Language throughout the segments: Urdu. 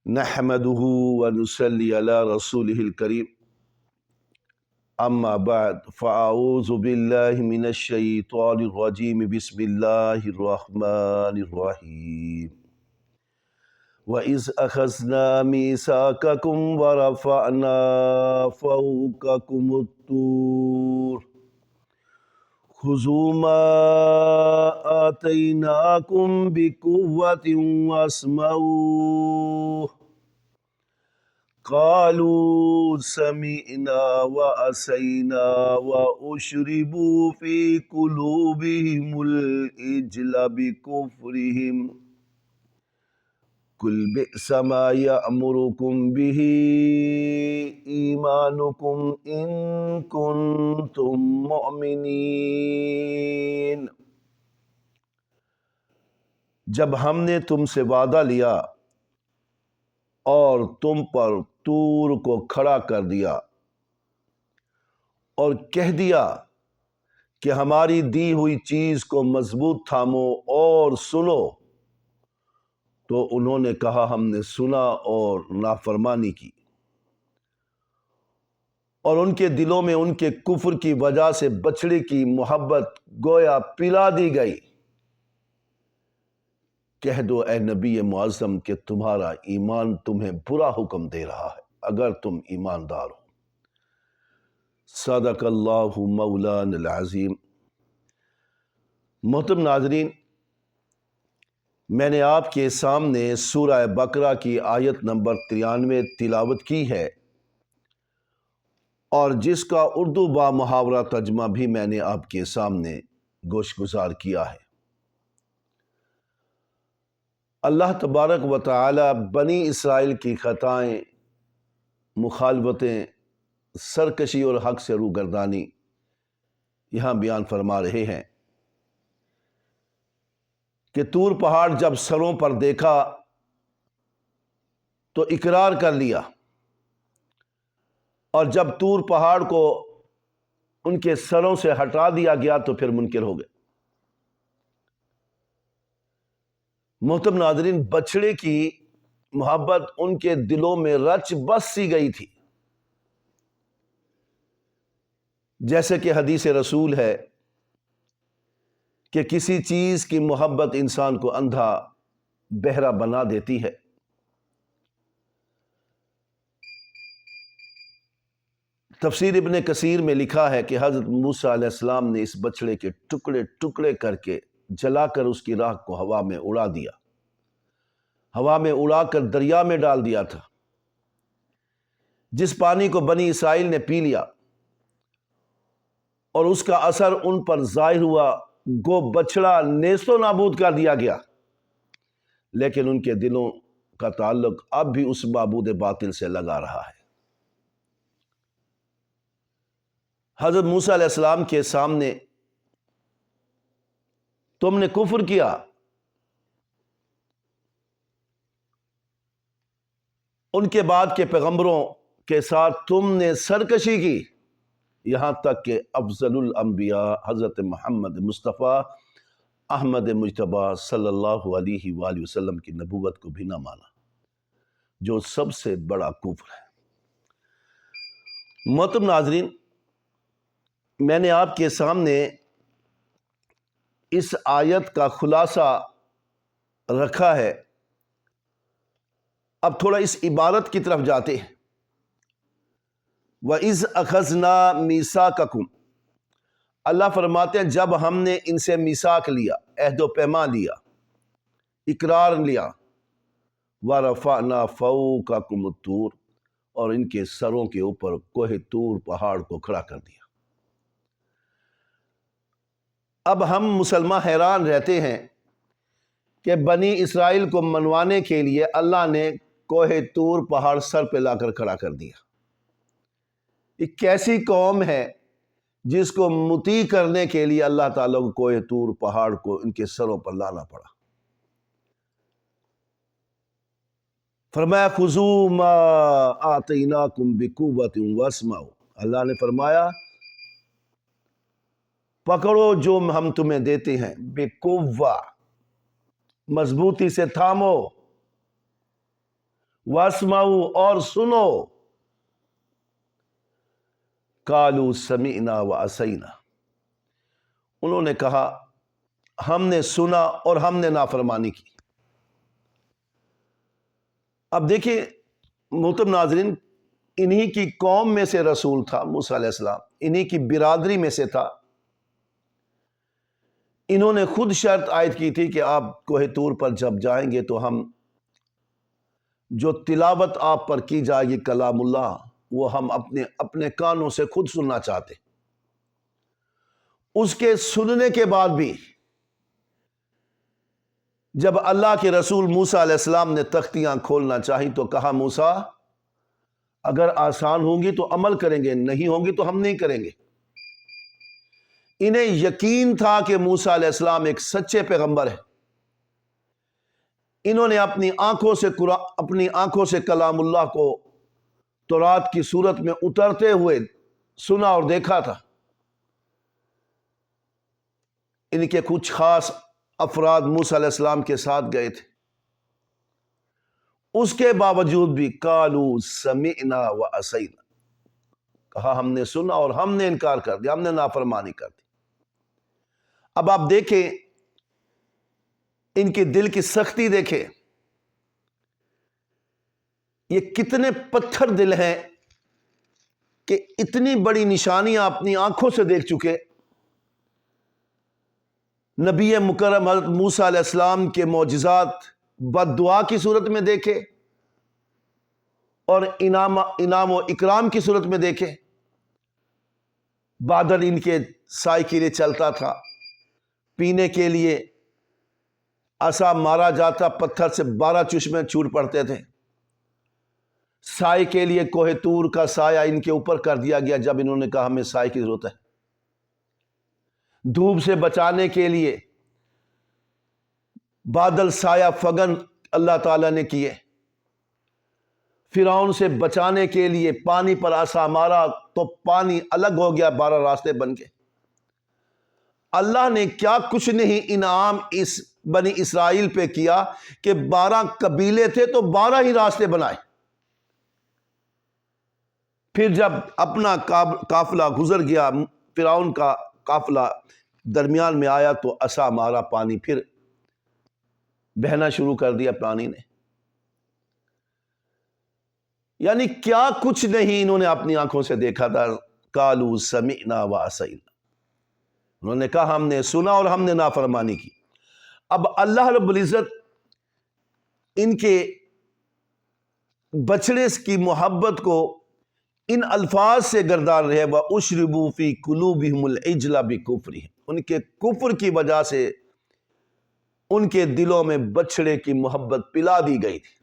نحمده ونصلي على رسوله الكريم أما بعد فأعوذ بالله من الشيطان الرجيم بسم الله الرحمن الرحيم وإذ أخذنا ميثاقكم ورفعنا فوقكم الطور خذوا ما آتيناكم بقوة واسمعوا قالوا سمعنا وعصينا وأشربوا في قلوبهم العجل بكفرهم قل بئس ما يأمركم به إيمانكم إن كنتم مؤمنين۔ جب ہم نے تم سے وعدہ لیا اور تم پر طور کو کھڑا کر دیا اور کہہ دیا کہ ہماری دی ہوئی چیز کو مضبوط تھامو اور سنو، تو انہوں نے کہا ہم نے سنا اور نافرمانی کی، اور ان کے دلوں میں ان کے کفر کی وجہ سے بچڑے کی محبت گویا پلا دی گئی۔ کہہ دو اے نبی معظم کہ تمہارا ایمان تمہیں برا حکم دے رہا ہے اگر تم ایماندار ہو۔ صدق اللہ مولانا العظیم۔ محترم ناظرین، میں نے آپ کے سامنے سورہ بقرہ کی آیت نمبر 93 تلاوت کی ہے، اور جس کا اردو با محاورہ ترجمہ بھی میں نے آپ کے سامنے گوش گزار کیا ہے۔ اللہ تبارک و تعالی بنی اسرائیل کی خطائیں، مخالفتیں، سرکشی اور حق سے روگردانی یہاں بیان فرما رہے ہیں کہ طور پہاڑ جب سروں پر دیکھا تو اقرار کر لیا، اور جب طور پہاڑ کو ان کے سروں سے ہٹا دیا گیا تو پھر منکر ہو گئے۔ محترم ناظرین، بچڑے کی محبت ان کے دلوں میں رچ بس سی گئی تھی، جیسے کہ حدیث رسول ہے کہ کسی چیز کی محبت انسان کو اندھا بہرا بنا دیتی ہے۔ تفسیر ابن کثیر میں لکھا ہے کہ حضرت موسیٰ علیہ السلام نے اس بچڑے کے ٹکڑے ٹکڑے کر کے جلا کر اس کی راکھ کو ہوا میں اڑا دیا، ہوا میں اڑا کر دریا میں ڈال دیا تھا۔ جس پانی کو بنی اسرائیل نے پی لیا اور اس کا اثر ان پر ظاہر ہوا، گو بچڑا نیست و نابود کر دیا گیا، لیکن ان کے دلوں کا تعلق اب بھی اس معبود باطل سے لگا رہا ہے۔ حضرت موسیٰ علیہ السلام کے سامنے تم نے کفر کیا، ان کے بعد کے پیغمبروں کے ساتھ تم نے سرکشی کی، یہاں تک کہ افضل الانبیاء حضرت محمد مصطفیٰ احمد مجتبیٰ صلی اللہ علیہ وآلہ وسلم کی نبوت کو بھی نہ مانا، جو سب سے بڑا کفر ہے۔ محترم ناظرین، میں نے آپ کے سامنے اس آیت کا خلاصہ رکھا ہے، اب تھوڑا اس عبارت کی طرف جاتے ہیں۔ وَإِذْ أَخَذْنَا مِيثَاقَكُمْ، اللہ فرماتے ہیں جب ہم نے ان سے میثاق لیا، عہد و پیمان لیا، اقرار لیا، وَرَفَعْنَا فَوْقَكُمُ الطُّورَ، اور ان کے سروں کے اوپر کوہ طور پہاڑ کو کھڑا کر دیا۔ اب ہم مسلمان حیران رہتے ہیں کہ بنی اسرائیل کو منوانے کے لیے اللہ نے کوہ طور پہاڑ سر پہ لا کر کھڑا کر دیا۔ یہ کیسی قوم ہے جس کو مطیع کرنے کے لیے اللہ تعالیٰ کو کوہ طور پہاڑ کو ان کے سروں پر لانا پڑا۔ فرمایا خذوا ما آتیناکم بقوۃ واسمعوا، اللہ نے فرمایا پکڑو جو ہم تمہیں دیتے ہیں، بقوہ، مضبوطی سے تھامو، واسمعوا اور سنو، قالوا سمعنا وعصینا، انہوں نے کہا ہم نے سنا اور ہم نے نافرمانی کی۔ اب دیکھیں محترم ناظرین، انہی کی قوم میں سے رسول تھا موسیٰ علیہ السلام، انہی کی برادری میں سے تھا۔ انہوں نے خود شرط عائد کی تھی کہ آپ کوہ طور پر جب جائیں گے تو ہم جو تلاوت آپ پر کی جائے گی کلام اللہ، وہ ہم اپنے کانوں سے خود سننا چاہتے۔ اس کے سننے کے بعد بھی جب اللہ کے رسول موسیٰ علیہ السلام نے تختیاں کھولنا چاہی تو کہا موسیٰ اگر آسان ہوں گی تو عمل کریں گے، نہیں ہوں گی تو ہم نہیں کریں گے۔ انہیں یقین تھا کہ موسیٰ علیہ السلام ایک سچے پیغمبر ہے۔ انہوں نے اپنی آنکھوں سے کلام اللہ کو تورات کی صورت میں اترتے ہوئے سنا اور دیکھا تھا۔ ان کے کچھ خاص افراد موسیٰ علیہ السلام کے ساتھ گئے تھے، اس کے باوجود بھی قالوا سمعنا وعصینا، کہا ہم نے سنا اور ہم نے انکار کر دیا، ہم نے نافرمانی کر دی۔ اب آپ دیکھیں ان کے دل کی سختی دیکھیں، یہ کتنے پتھر دل ہیں کہ اتنی بڑی نشانیاں اپنی آنکھوں سے دیکھ چکے، نبی مکرم حضرت موسیٰ علیہ السلام کے معجزات بد دعا کی صورت میں دیکھے اور انعام و اکرام کی صورت میں دیکھے۔ بادل ان کے سائے کے لیے چلتا تھا، پینے کے لیے عصا مارا جاتا، پتھر سے 12 چشمے چھوٹ پڑتے تھے۔ سائے کے لیے کوہ طور کا سایہ ان کے اوپر کر دیا گیا جب انہوں نے کہا ہمیں سائے کی ضرورت ہے۔ دھوپ سے بچانے کے لیے بادل سایہ فگن اللہ تعالیٰ نے کیے۔ فرعون سے بچانے کے لیے پانی پر عصا مارا تو پانی الگ ہو گیا، 12 راستے بن گئے۔ اللہ نے کیا کچھ نہیں انعام اس بنی اسرائیل پہ کیا کہ 12 قبیلے تھے تو 12 ہی راستے بنائے۔ پھر جب اپنا قافلہ گزر گیا، فرعون کا قافلہ درمیان میں آیا تو عصا مارا، پانی پھر بہنا شروع کر دیا پانی نے۔ یعنی کیا کچھ نہیں انہوں نے اپنی آنکھوں سے دیکھا تھا۔ قالوا سمعنا وعصینا، انہوں نے کہا ہم نے سنا اور ہم نے نافرمانی کی۔ اب اللہ رب العزت ان کے بچڑے کی محبت کو ان الفاظ سے گردان رہے، وَأُشْرِبُوا فِي قُلُوبِهِمُ الْعِجْلَ بِكُفْرِهِمْ، ان کے کفر کی وجہ سے ان کے دلوں میں بچڑے کی محبت پلا دی گئی تھی۔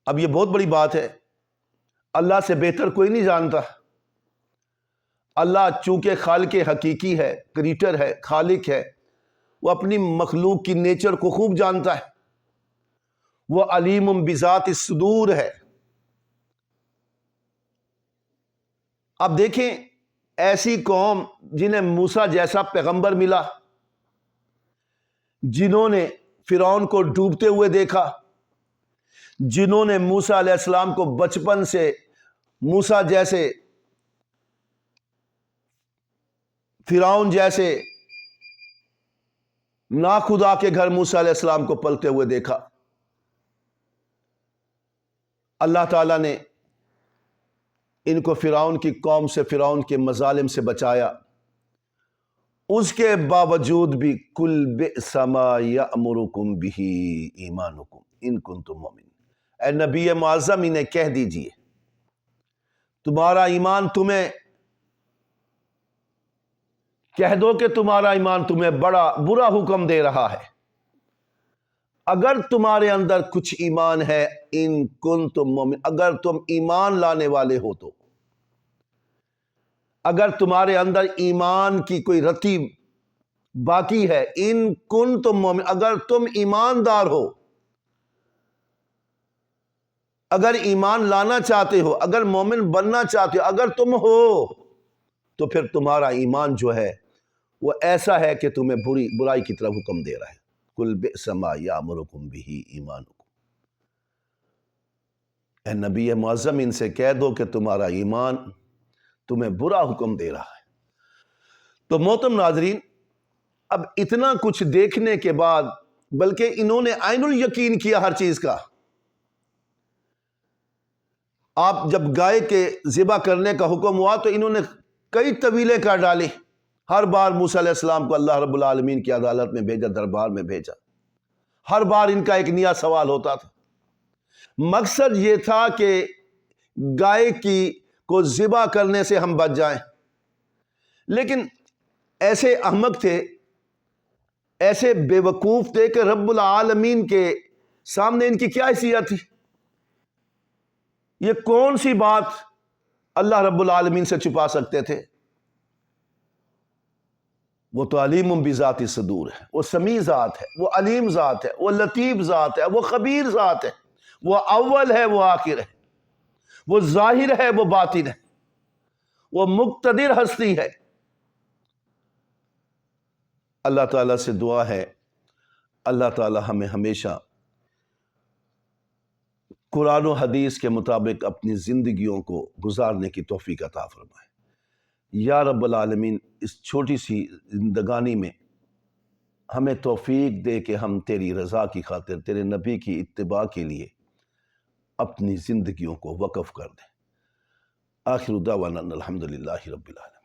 اب یہ بہت بڑی بات ہے، اللہ سے بہتر کوئی نہیں جانتا۔ اللہ چونکہ خالق حقیقی ہے، کریٹر ہے، خالق ہے، وہ اپنی مخلوق کی نیچر کو خوب جانتا ہے، وہ علیم بذات الصدور ہے۔ اب دیکھیں ایسی قوم جنہیں موسیٰ جیسا پیغمبر ملا، جنہوں نے فرعون کو ڈوبتے ہوئے دیکھا، جنہوں نے موسیٰ علیہ السلام کو بچپن سے موسیٰ جیسے، فرعون جیسے ناخدا کے گھر موسیٰ علیہ السلام کو پلتے ہوئے دیکھا، اللہ تعالیٰ نے ان کو فرعون کی قوم سے، فرعون کے مظالم سے بچایا۔ اس کے باوجود بھی کل بئس ما یأمرکم بہ ایمانکم ان کنتم مؤمنین، اے نبی معظم انہیں کہہ دیجئے تمہارا ایمان تمہیں، کہہ دو کہ تمہارا ایمان تمہیں بڑا برا حکم دے رہا ہے۔ اگر تمہارے اندر کچھ ایمان ہے، ان کنتم مومن، اگر تم ایمان لانے والے ہو تو، اگر تمہارے اندر ایمان کی کوئی رتی باقی ہے، ان کنتم مومن، اگر تم ایماندار ہو، اگر ایمان لانا چاہتے ہو، اگر مومن بننا چاہتے ہو، اگر تم ہو تو پھر تمہارا ایمان جو ہے وہ ایسا ہے کہ تمہیں برائی کی طرف حکم دے رہا ہے۔ قل بئس ما یأمرکم بہ ایمانکم، اے نبی معظم ان سے کہہ دو کہ تمہارا ایمان تمہیں برا حکم دے رہا ہے۔ تو محترم ناظرین، اب اتنا کچھ دیکھنے کے بعد بلکہ انہوں نے عین الیقین کیا ہر چیز کا۔ آپ جب گائے کے ذبح کرنے کا حکم ہوا تو انہوں نے کئی طویلیں کر ڈالی۔ ہر بار موسیٰ علیہ السلام کو اللہ رب العالمین کی عدالت میں بھیجا، دربار میں بھیجا، ہر بار ان کا ایک نیا سوال ہوتا تھا۔ مقصد یہ تھا کہ گائے کو ذبح کرنے سے ہم بچ جائیں، لیکن ایسے احمق تھے، ایسے بے وقوف تھے کہ رب العالمین کے سامنے ان کی کیا حیثیت تھی؟ یہ کون سی بات اللہ رب العالمین سے چھپا سکتے تھے؟ وہ تو علیم بذات الصدور ہے، وہ سمیع ذات ہے، وہ علیم ذات ہے، وہ لطیف ذات ہے، وہ خبیر ذات ہے، وہ اول ہے، وہ آخر ہے، وہ ظاہر ہے، وہ باطن ہے، وہ مقتدر ہستی ہے۔ اللہ تعالیٰ سے دعا ہے اللہ تعالیٰ ہمیں ہمیشہ قرآن و حدیث کے مطابق اپنی زندگیوں کو گزارنے کی توفیق عطا فرمائے۔ یا رب العالمین، اس چھوٹی سی زندگانی میں ہمیں توفیق دے کہ ہم تیری رضا کی خاطر، تیرے نبی کی اتباع کے لیے اپنی زندگیوں کو وقف کر دیں۔ آخر دعوانا الحمدللہ رب العالمین۔